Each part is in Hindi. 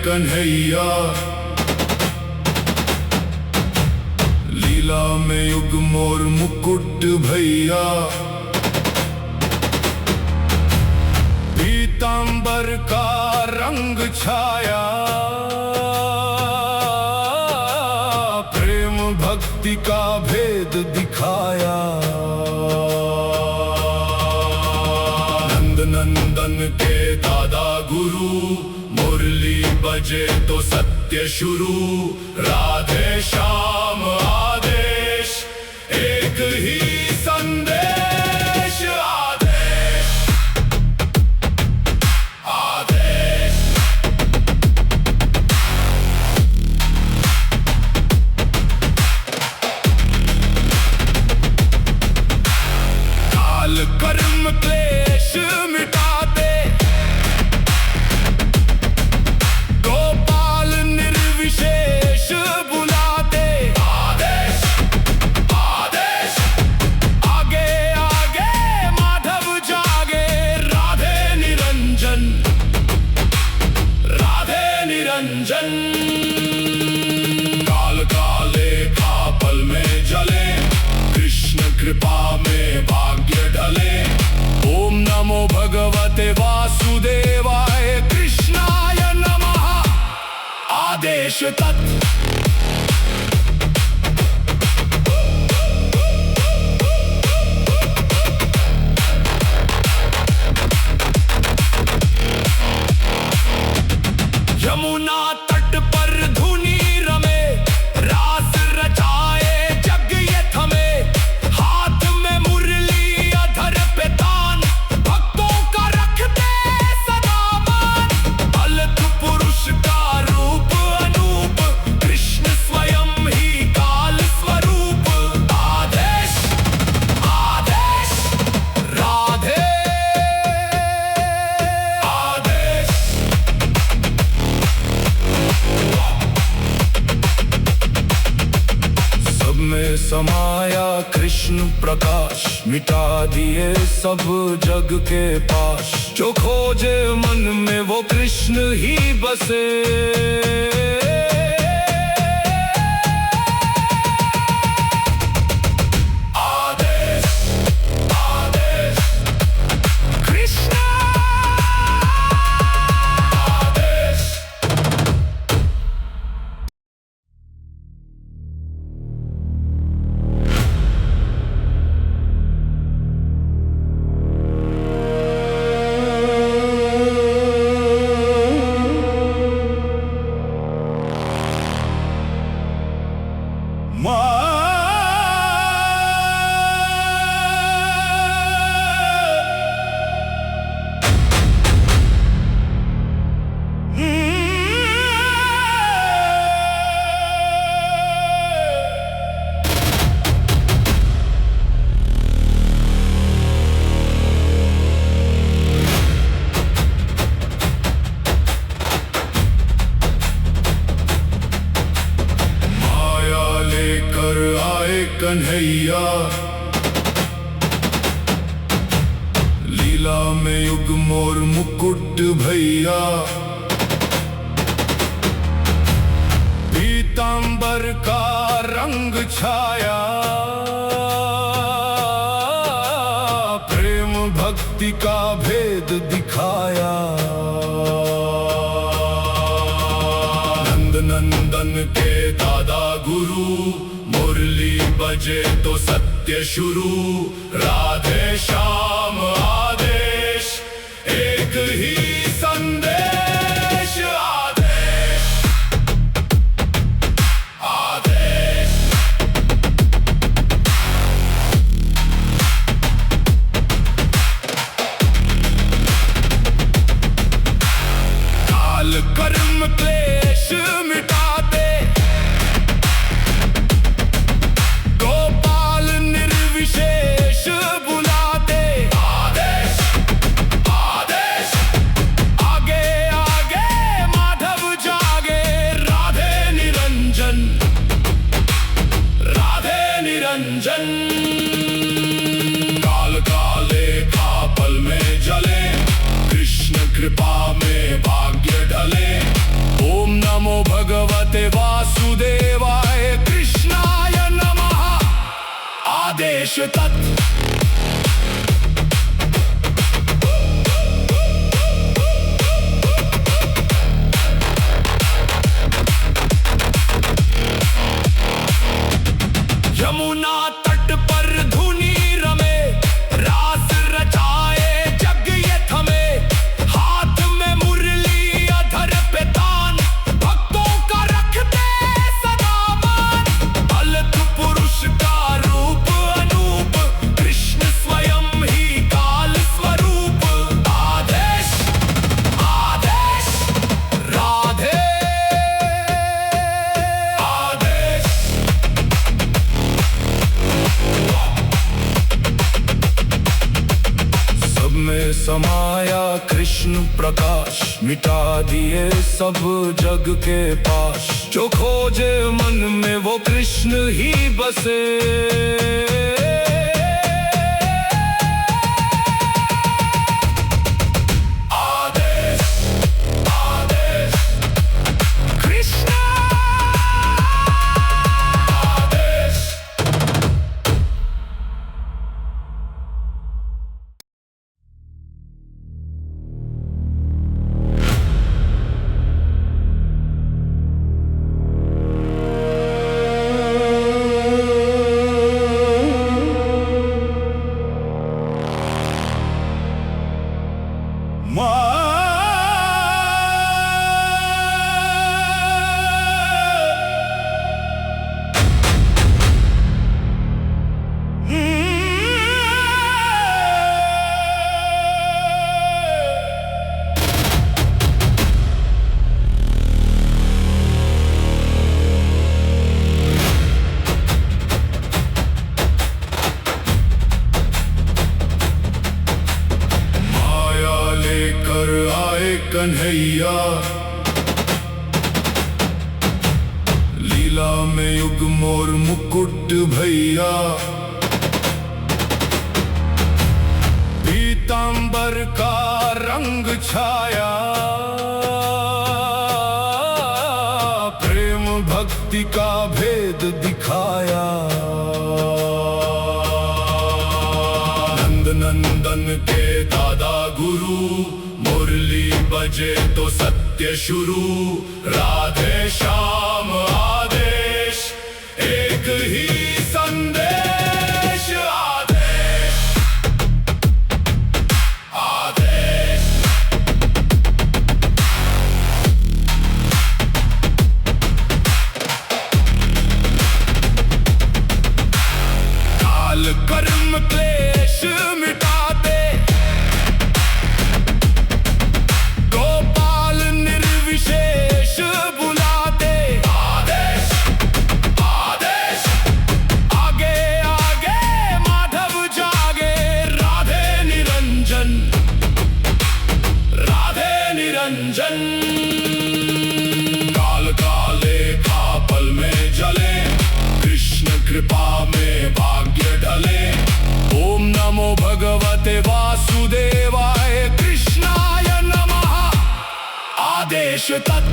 कन्हैया। लीला में युग मोर मुकुट भैया। पीतांबर का रंग छाया, प्रेम भक्ति का भेद दिखाया। नंद नंदन के दादा गुरु, मुरली बजे तो सत्य शुरू। राधे श्याम आदेश, एक ही संदेश। आदेश आदेश। काल कर्म क्लेश मिटाते, गोपाल निर्विशेष बुलाते। आदेश आदेश। आगे आगे माधव जागे, राधे निरंजन, राधे निरंजन। काल काले पल में जले, कृष्ण कृपा में भाग्य ढले। ओम नमो भगवते वासुदेवाय, कृष्णाय नमः। आदेश तत्। यमुना तट पर धुनी रमे, रास रचाए जग ये थमे। हाथ में मुरली अधर पे तान, भक्तों का रखते सदा मान। अलख पुरुष का रूप अनूप, कृष्ण स्वयं ही काल स्वरूप। आदेश आदेश। राधे आदेश। सब में समाया कृष्ण प्रकाश, मिटा दिए सब जग के पाश। जो खोजे मन में वो कृष्ण ही बसे। आदेश आदेश। कृष्ण आदेश। कन्हैया। लीला में युग मोर मुकुट भैया। पीतांबर का रंग छाया, प्रेम भक्ति का भेद दिखाया। नंद नंदन के दादा गुरु, मुरली बजे तो सत्य शुरू। राधे श्याम आदेश, एक ही संदेश। आदेश आदेश। काल कर्म क्लेश मिटाते, गोपाल निर्विशेष बुलाते। आदेश आदेश। कृष्ण प्रकाश, मिटा दिए सब जग के पाश। जो खोजे मन में वो कृष्ण ही बसे। कन्हैया लीला में युग मोर मुकुट भैया। पीतांबर का रंग छाया, प्रेम भक्ति का भेद दिखाया। नंद नंदन के दादा गुरु, मुरली बजे तो सत्य शुरू। राधे श्याम आदेश, एक ही संदेश। आदेश आदेश काल कर्म क्लेश मिटाते, विशेष बुलाते। आदेश आदेश आगे आगे माधव जागे। राधे निरंजन राधे निरंजन। काल काले का पल में जले, कृष्ण कृपा में भाग्य ढले। ओम नमो भगवते वासुदेवाय, कृष्णाय नमः। आदेश तत्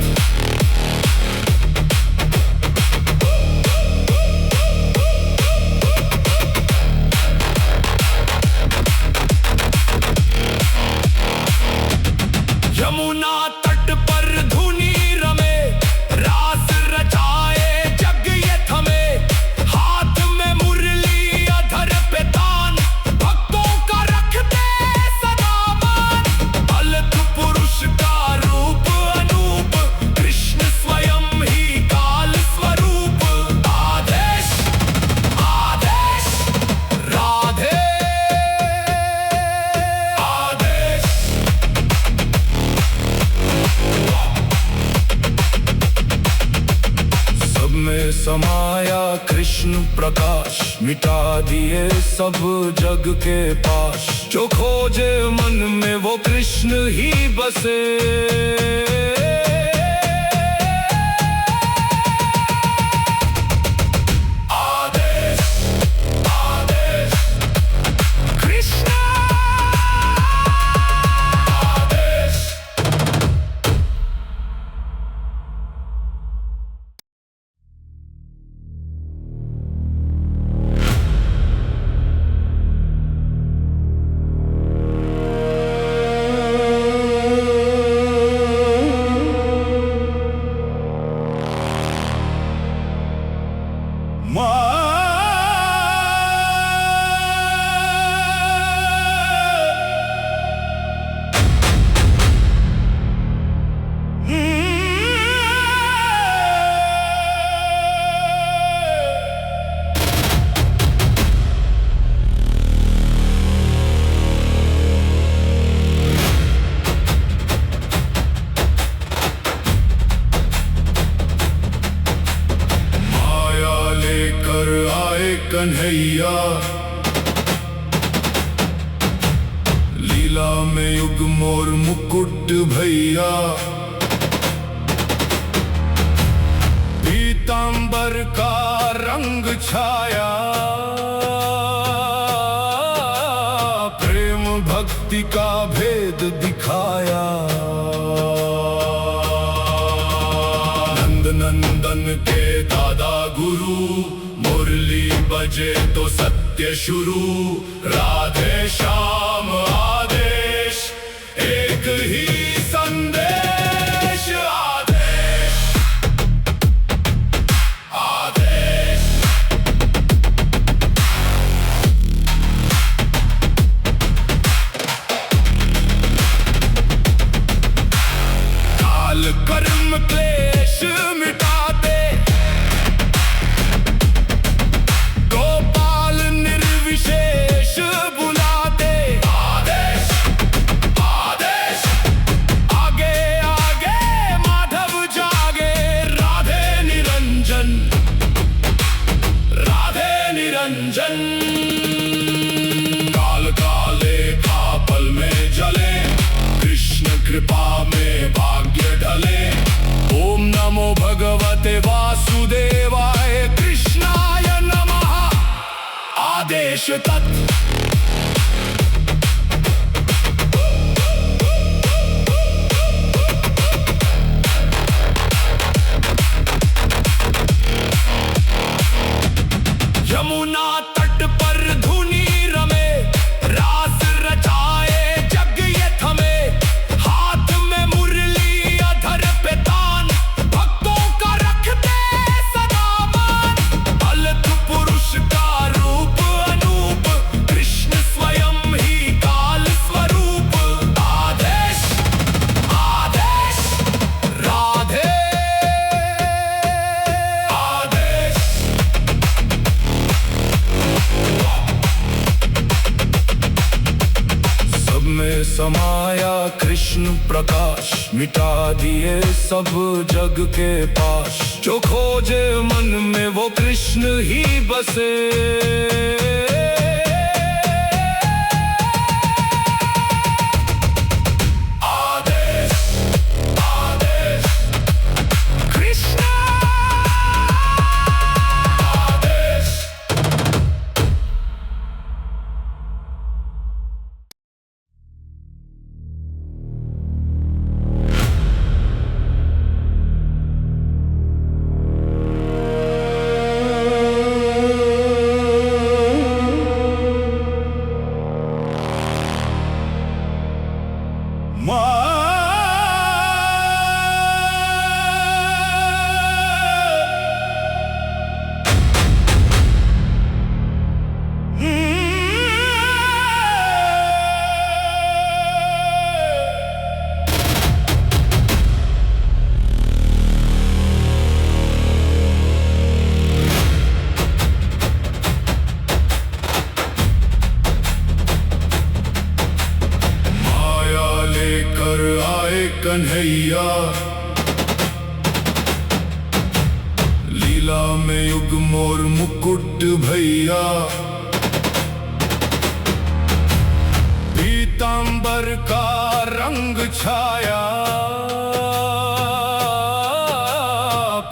यमुना तट पर धुनी रमे, रास रचाए जग ये थमे। हाथ में मुरली अधर पे तान, भक्तों का रखते सदा मान। अलख पुरुष का रूप अनूप, कृष्ण स्वयं ही काल स्वरूप। आदेश आदेश राधे आदेश। सब में समाया कृष्ण प्रकाश, मिटा दिए सब जग के पाश। जो खोजे मन में वो कृष्ण ही बसे। आदेश आदेश कृष्ण आदेश। मुकुट भैया, पीतांबर का रंग छाया, प्रेम भक्ति का भेद दिखाया। नंद नंदन के दादा गुरु, मुरली बजे तो सत्य शुरू। राधे श्याम आदेश, एक ही संदेश। आदेश आदेश। काल कर्म क्लेश मिटाते, गोपाल निर्विशेष बुलाते। आदेश आदेश। आगे आगे माधव जागे, राधे निरंजन, राधे निरंजन। काल काले पल में जले, कृष्ण कृपा में भाग्य ढले। ओम नमो भगवते वासुदेवाय, कृष्णाय नमः। आदेश तत्। यमुना तट पर धुनी रमे, रास रचाए जग ये थमे। हाथ में मुरली अधर पे तान, भक्तों का रखते सदा मान। अलख पुरुष का रूप अनूप, कृष्ण स्वयं ही काल स्वरूप। आदेश आदेश। राधे आदेश। सब में समाया कृष्ण प्रकाश, मिटा दिए सब जग के पाश। जो खोजे मन में वो कृष्ण ही बसे। आदेश आदेश। कृष्ण आदेश। कन्हैया, लीला में युग मोर मुकुट भैया। पीतांबर का रंग छाया,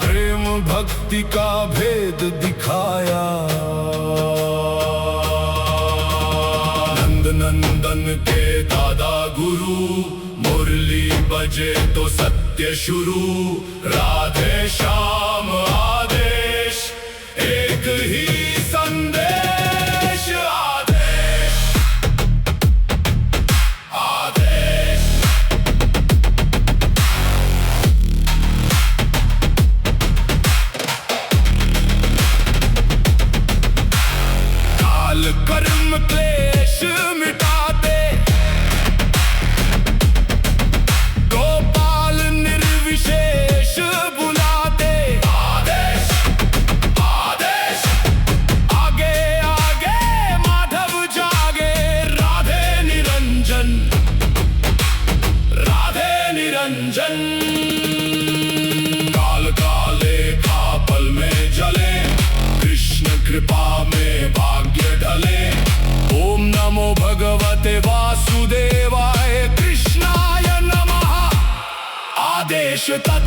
प्रेम भक्ति का भेद दिखाया। नंद नंदन के दादा गुरु, मुरली बजे तो सत्य शुरू। राधे श्याम आदेश, एक ही संदेश। आदेश आदेश। काल कर्म क्लेश मिटाते, गोपाल निर्विशेष बुलाते। आदेश आदेश। आगे आगे माधव जागे, राधे निरंजन, राधे निरंजन। काल काले पल में जले, कृष्ण कृपा में भाग्य ढले। ओम नमो भगवते वासुदेवाय, कृष्णाय गणेश तत्।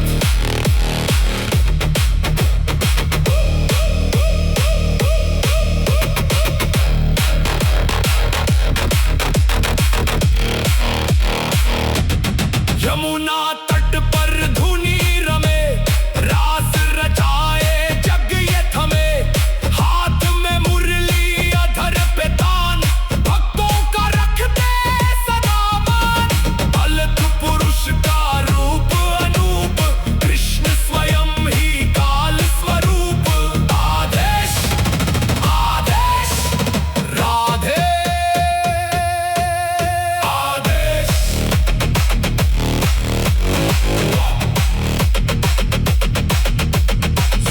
यमुना तट पर धुनी रमे, रास रचाए जग ये थमे। हाथ में मुरली अधर पे तान, भक्तों का रखते सदा मान। अलख पुरुष का रूप अनूप, कृष्ण स्वयं ही काल स्वरूप। आदेश आदेश राधे आदेश।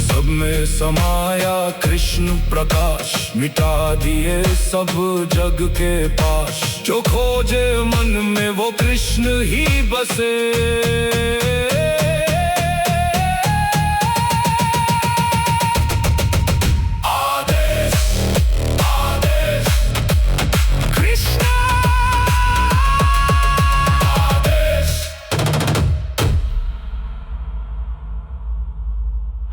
सब में समाया कृष्ण प्रकाश, मिटा दिए सब जग के पाश। जो खोजे मन में वो कृष्ण ही बसे।